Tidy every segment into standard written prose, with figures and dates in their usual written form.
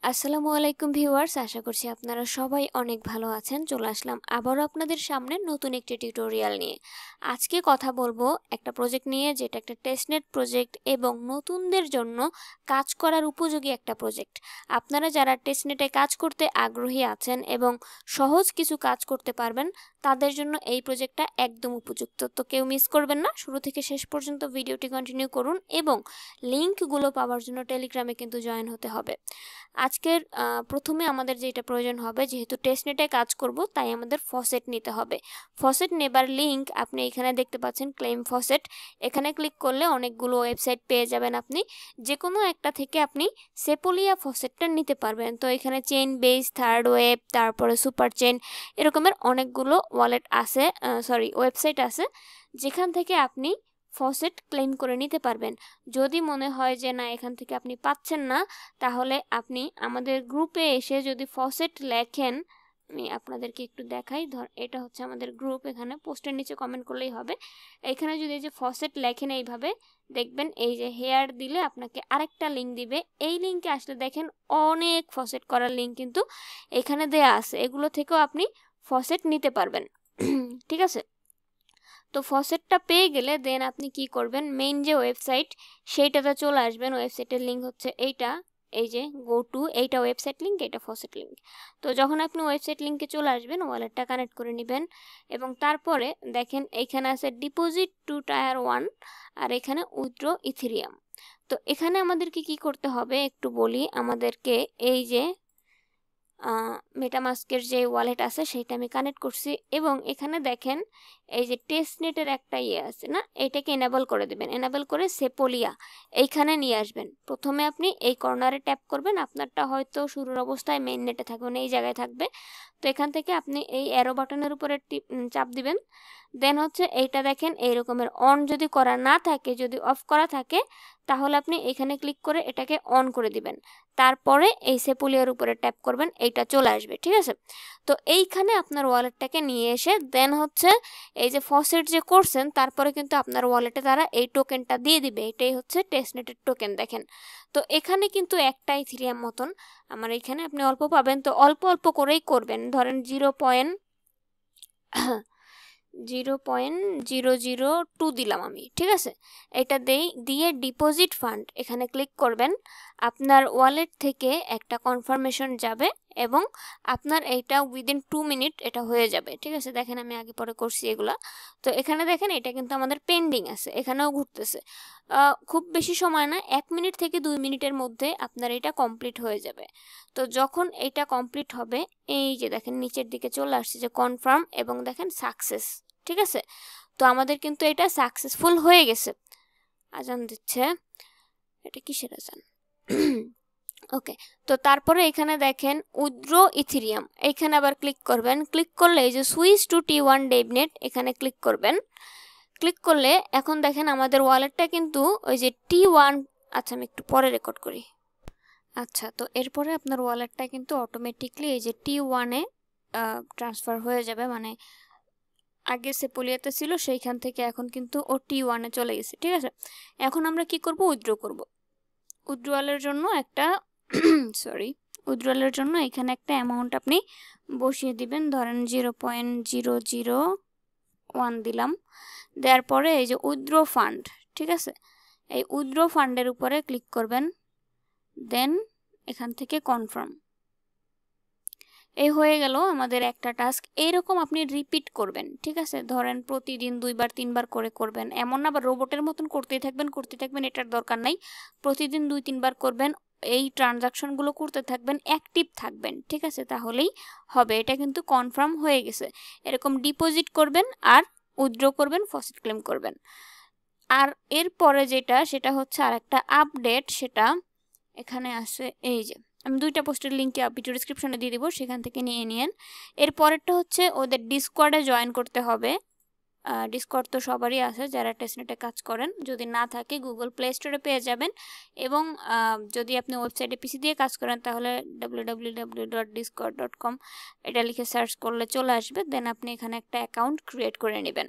আসসালামু আলাইকুম ভিউয়ার্স, আশা করছি আপনারা সবাই অনেক ভালো আছেন। চলে আসলাম আবারও আপনাদের সামনে নতুন একটি টিউটোরিয়াল নিয়ে। আজকে কথা বলবো একটা প্রজেক্ট নিয়ে, যেটা একটা টেস্টনেট প্রজেক্ট এবং নতুনদের জন্য কাজ করার উপযোগী একটা প্রজেক্ট। আপনারা যারা টেস্টনেটে কাজ করতে আগ্রহী আছেন এবং সহজ কিছু কাজ করতে পারবেন, তাদের জন্য এই প্রজেক্টটা একদম উপযুক্ত। তো কেউ মিস করবেন না, শুরু থেকে শেষ পর্যন্ত ভিডিওটি কন্টিনিউ করুন এবং লিঙ্কগুলো পাওয়ার জন্য টেলিগ্রামে কিন্তু জয়েন হতে হবে। আজকের প্রথমে আমাদের যেটা প্রয়োজন হবে, যেহেতু টেস্টনেটে কাজ করব তাই আমাদের ফসেট নিতে হবে। ফসেট নেবার লিঙ্ক আপনি এখানে দেখতে পাচ্ছেন, ক্লেম ফসেট। এখানে ক্লিক করলে অনেকগুলো ওয়েবসাইট পেয়ে যাবেন। আপনি যে কোনো একটা থেকে আপনি সেপোলিয়া ফসেটটা নিতে পারবেন। তো এখানে চেইন বেস, থার্ড ওয়েব, তারপরে সুপার চেইন, এরকমের অনেকগুলো ওয়ালেট আছে, ওয়েবসাইট আছে, যেখান থেকে আপনি ফসেট ক্লেম করে নিতে পারবেন। যদি মনে হয় যে না, এখান থেকে আপনি পাচ্ছেন না, তাহলে আপনি আমাদের গ্রুপে এসে যদি ফসেট লেখেন, আমি আপনাদেরকে একটু দেখাই। এটা হচ্ছে আমাদের গ্রুপ, এখানে পোস্টের নিচে কমেন্ট করলেই হবে। এখানে যদি এই যে ফসেট লেখেন এইভাবে, দেখবেন এই যে হেয়ার দিলে আপনাকে আরেকটা লিঙ্ক দিবে। এই লিঙ্কে আসলে দেখেন অনেক ফসেট করার লিঙ্ক কিন্তু এখানে দেয়া আছে, এগুলো থেকেও আপনি ফসেট নিতে পারবেন। ঠিক আছে, তো ফসেটটা পেয়ে গেলে দেন আপনি কি করবেন, মেইন যে ওয়েবসাইট সেইটাতে চলে আসবেন। ওয়েবসাইটের লিঙ্ক হচ্ছে এইটা, এই যে গো টু, এইটা ওয়েবসাইট লিঙ্ক, এটা ফসেট লিঙ্ক। তো যখন আপনি ওয়েবসাইট লিঙ্কে চলে আসবেন, ওয়ালেটটা কানেক্ট করে নেবেন এবং তারপরে দেখেন এইখানে আছে ডিপোজিট টু টায়ার 1 আর এখানে উইথড্র ইথেরিয়াম। তো এখানে আমাদেরকে কি করতে হবে একটু বলি। আমাদেরকে এই যে মেটামাস্কের যে ওয়ালেট আছে সেটা আমি কানেক্ট করছি এবং এখানে দেখেন এই যে টেস্টনেটের একটা আছে না, এটাকে এনেবল করে দেবেন। এনেবল করে সেপোলিয়া এইখানে নিয়ে আসবেন। প্রথমে আপনি এই কর্নারে ট্যাপ করবেন, আপনারটা হয়তো শুরুর অবস্থায় মেইন নেটে থাকবে না, এই জায়গায় থাকবে। তো এখান থেকে আপনি এই অ্যারো বাটনের উপরে চাপ দিবেন। দেন হচ্ছে এইটা দেখেন এই রকমের অন যদি করা না থাকে, যদি অফ করা থাকে, তাহলে আপনি এখানে ক্লিক করে এটাকে অন করে দিবেন। তারপরে এই সেপোলিয়ার উপরে ট্যাপ করবেন, এইটা চলে আসবে। ঠিক আছে, তো এইখানে আপনার ওয়ালেটটাকে নিয়ে এসে দেন হচ্ছে এই যে ফসেট যে করছেন, তারপরে কিন্তু আপনার ওয়ালেটে তারা এই টোকেনটা দিয়ে দিবে। এটাই হচ্ছে টেস্টনেটের টোকেন। দেখেন, তো এখানে কিন্তু একটা ইথেরিয়াম মতন আমার এখানে আপনি অল্প পাবেন। তো অল্প অল্প করেই করবেন, ধরেন 0.002 দিলাম আমি। ঠিক আছে, এটা দিয়ে ডিপোজিট ফান্ড এখানে ক্লিক করবেন। আপনার ওয়ালেট থেকে একটা কনফার্মেশন যাবে এবং আপনার এইটা উইদিন 2 মিনিট এটা হয়ে যাবে। ঠিক আছে, দেখেন আমি আগে পরে করছি এগুলা। তো এখানে দেখেন এটা কিন্তু আমাদের পেন্ডিং আছে, এখানেও ঘুরতেছে। খুব বেশি সময় না, 1 মিনিট থেকে 2 মিনিটের মধ্যে আপনার এটা কমপ্লিট হয়ে যাবে। তো যখন এটা কমপ্লিট হবে, এই যে দেখেন নিচের দিকে চলে আসছে যে কনফার্ম এবং দেখেন সাকসেস। ঠিক আছে, তো আমাদের কিন্তু এটা সাকসেসফুল হয়ে গেছে। আজান দিচ্ছে, এটা কিসের আজান? ওকে, তো তারপরে এখানে দেখেন উইথড্র ইথেরিয়াম, এখানে আবার ক্লিক করবেন। ক্লিক করলে এই যে সুইচ টু T1 ডেভনেট এখানে ক্লিক করবেন। ক্লিক করলে এখন দেখেন আমাদের ওয়ালেটটা কিন্তু ওই যে T1, আচ্ছা আমি একটু পরে রেকর্ড করি। আচ্ছা, তো এরপরে আপনার ওয়ালেটটা কিন্তু অটোমেটিকলি এই যে T1-এ ট্রান্সফার হয়ে যাবে। মানে আগে সেপোলিয়াতে ছিল, সেইখান থেকে এখন কিন্তু ও T1-এ চলে গেছে। ঠিক আছে, এখন আমরা কি করব, উইথড্র করব। উইথড্রয়ালের জন্য একটা উইথড্রয়ালের জন্য এখানে একটা অ্যামাউন্ট আপনি বসিয়ে দিবেন। ধরেন 0.001 দিলাম। দেওয়ার পরে এই যে উইথড্র ফান্ড, ঠিক আছে, এই উইথড্র ফান্ডের উপরে ক্লিক করবেন। দেন এখান থেকে কনফার্ম। এই হয়ে গেল আমাদের একটা টাস্ক। এইরকম আপনি রিপিট করবেন। ঠিক আছে, ধরেন প্রতিদিন 2বার 3বার করে করবেন, এমন না আবার রোবটের মতন করতেই থাকবেন, এটার দরকার নাই। প্রতিদিন 2-3বার করবেন, এই ট্রানজাকশনগুলো করতে থাকবেন, অ্যাক্টিভ থাকবেন। ঠিক আছে, তাহলেই হবে। এটা কিন্তু কনফার্ম হয়ে গেছে। এরকম ডিপোজিট করবেন আর উইথড্র করবেন, ফসেট ক্লেম করবেন। আর এরপরে সেটা হচ্ছে আর একটা আপডেট, সেটা এখানে আছে। এই যে আমি 2টা পোস্টের লিঙ্কে ভিডিও ডেসক্রিপশনে দিয়ে দিব, সেখান থেকে নিয়ে নিন। এরপরেরটা হচ্ছে ওদের ডিসকর্ডে জয়েন করতে হবে। ডিসকর্ড তো সবারই আছে যারা টেস্টনেটে কাজ করেন। যদি না থাকে গুগল প্লে স্টোরে পেয়ে যাবেন এবং যদি আপনি ওয়েবসাইটে পিসি দিয়ে কাজ করেন তাহলে www.discord.com এটা লিখে সার্চ করলে চলে আসবে। দেন আপনি এখানে একটা অ্যাকাউন্ট ক্রিয়েট করে নেবেন।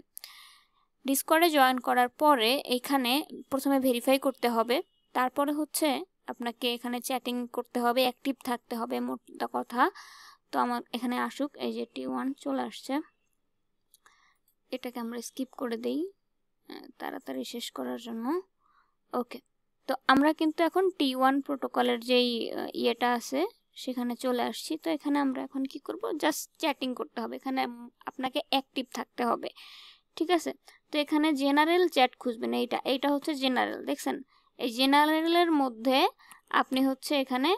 ডিসকর্ডে জয়েন করার পরে এখানে প্রথমে ভেরিফাই করতে হবে, তারপরে হচ্ছে আপনাকে এখানে চ্যাটিং করতে হবে, অ্যাক্টিভ থাকতে হবে মোট কথা। তো আমার এখানে আসুক, এই যে T1 চলে আসছে, এটাকে আমরা স্কিপ করে দেই তাড়াতাড়ি শেষ করার জন্য। ওকে, তো আমরা কিন্তু এখন T1 প্রোটোকলের যেই ইয়েটা আছে সেখানে চলে আসছি। তো এখানে আমরা এখন কি করব, জাস্ট চ্যাটিং করতে হবে, এখানে আপনাকে অ্যাক্টিভ থাকতে হবে, ঠিক আছে। তো এখানে জেনারেল চ্যাট খুঁজবেন, এইটা হচ্ছে জেনারেল, দেখছেন এই জেনারেলের মধ্যে আপনি হচ্ছে এখানে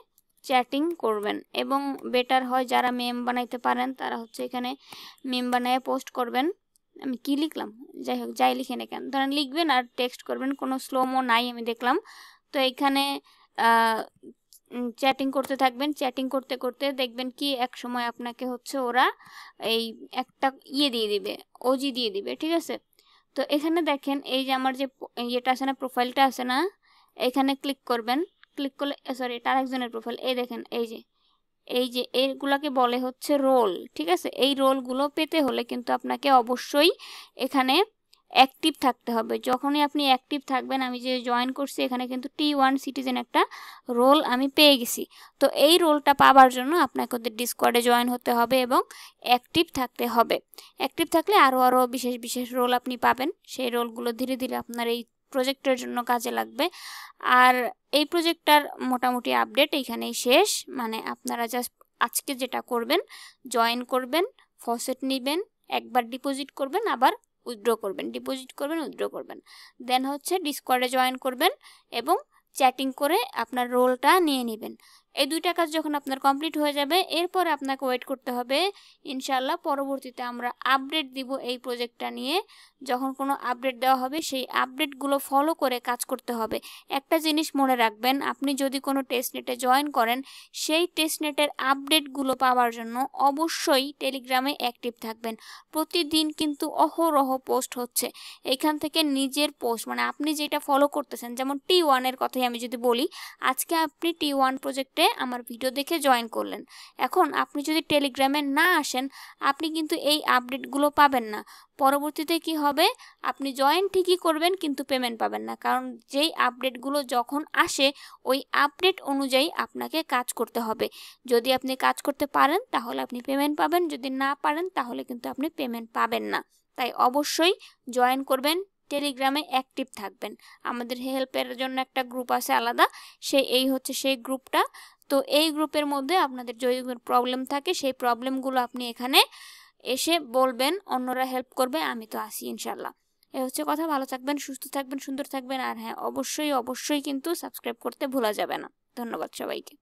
চ্যাটিং করবেন, এবং বেটার হয় যারা মেম বানাইতে পারেন তারা হচ্ছে এখানে মেম বানায় পোস্ট করবেন। আমি কি লিখলাম, যাই হোক যাই লিখে না কেন, ধরেন লিখবেন আর টেক্সট করবেন, কোনো স্লোমো নাই আমি দেখলাম। তো এখানে চ্যাটিং করতে থাকবেন, চ্যাটিং করতে করতে দেখবেন কি এক সময় আপনাকে হচ্ছে ওরা এই একটা ইয়ে দিয়ে দিবে, ওজি দিয়ে দিবে, ঠিক আছে। তো এখানে দেখেন এই যে আমার যে ইয়েটা আছে না, প্রোফাইলটা আছে না, এখানে ক্লিক করবেন, ক্লিক করলে সরি এটা আরেকজনের প্রোফাইল, এই দেখেন এই যে এইগুলোকে বলে হচ্ছে রোল, ঠিক আছে। এই রোলগুলো পেতে হলে কিন্তু আপনাকে অবশ্যই এখানে অ্যাক্টিভ থাকতে হবে। যখনই আপনি অ্যাক্টিভ থাকবেন, আমি যে জয়েন করছি এখানে কিন্তু T1 সিটিজেন একটা রোল আমি পেয়ে গেছি। তো এই রোলটা পাওয়ার জন্য আপনাকে ওদের ডিসকর্ডে জয়েন হতে হবে এবং অ্যাক্টিভ থাকতে হবে। অ্যাক্টিভ থাকলে আরও বিশেষ বিশেষ রোল আপনি পাবেন, সেই রোলগুলো ধীরে ধীরে আপনার এই প্রজেক্টের জন্য কাজে লাগবে। আর এই প্রজেক্টটার মোটামুটি আপডেট এইখানেই শেষ, মানে আপনারা জাস্ট আজকে যেটা করবেন, জয়েন করবেন, ফসেট নেবেন, একবার ডিপোজিট করবেন, আবার উইথড্র করবেন, ডিপোজিট করবেন, উইথড্র করবেন, দেন হচ্ছে ডিসকর্ডে জয়েন করবেন এবং চ্যাটিং করে আপনার রোলটা নিয়ে নেবেন। এই দুইটা কাজ যখন আপনার কমপ্লিট হয়ে যাবে, এরপর আপনাকে ওয়েট করতে হবে ইনশাল্লাহ পরবর্তীতে আমরা আপডেট দিব এই প্রজেক্টটা নিয়ে। যখন কোনো আপডেট দেওয়া হবে সেই আপডেটগুলো ফলো করে কাজ করতে হবে। একটা জিনিস মনে রাখবেন, আপনি যদি কোনো টেস্টনেটে জয়েন করেন, সেই টেস্টনেটের আপডেটগুলো পাওয়ার জন্য অবশ্যই টেলিগ্রামে অ্যাক্টিভ থাকবেন। প্রতিদিন কিন্তু অহরহ পোস্ট হচ্ছে, এইখান থেকে নিজের পোস্ট মানে আপনি যেটা ফলো করতেছেন, যেমন T1 এর কথাই আমি যদি বলি, আজকে আপনি T1 প্রজেক্টে আমার ভিডিও দেখে জয়েন করলেন, এখন আপনি যদি টেলিগ্রামে না আসেন আপনি কিন্তু এই আপডেটগুলো পাবেন না। পরবর্তীতে কি হবে, আপনি জয়েন ঠিকই করবেন কিন্তু পেমেন্ট পাবেন না, কারণ যেই আপডেটগুলো যখন আসে ওই আপডেট অনুযায়ী আপনাকে কাজ করতে হবে। যদি আপনি কাজ করতে পারেন তাহলে আপনি পেমেন্ট পাবেন, যদি না পারেন তাহলে কিন্তু আপনি পেমেন্ট পাবেন না। তাই অবশ্যই জয়েন করবেন, টেলিগ্রামে অ্যাক্টিভ থাকবেন। আমাদের হেল্পের জন্য একটা গ্রুপ আছে আলাদা, এই হচ্ছে সেই গ্রুপটা। তো এই গ্রুপের মধ্যে আপনাদের যদি প্রবলেম থাকে সেই প্রবলেমগুলো আপনি এখানে এসে বলবেন, অন্যরা হেল্প করবে, আমি তো আসি ইনশাল্লাহ। এ হচ্ছে কথা, ভালো থাকবেন, সুস্থ থাকবেন, সুন্দর থাকবেন, আর হ্যাঁ অবশ্যই অবশ্যই কিন্তু সাবস্ক্রাইব করতে ভোলা যাবে না। ধন্যবাদ সবাইকে।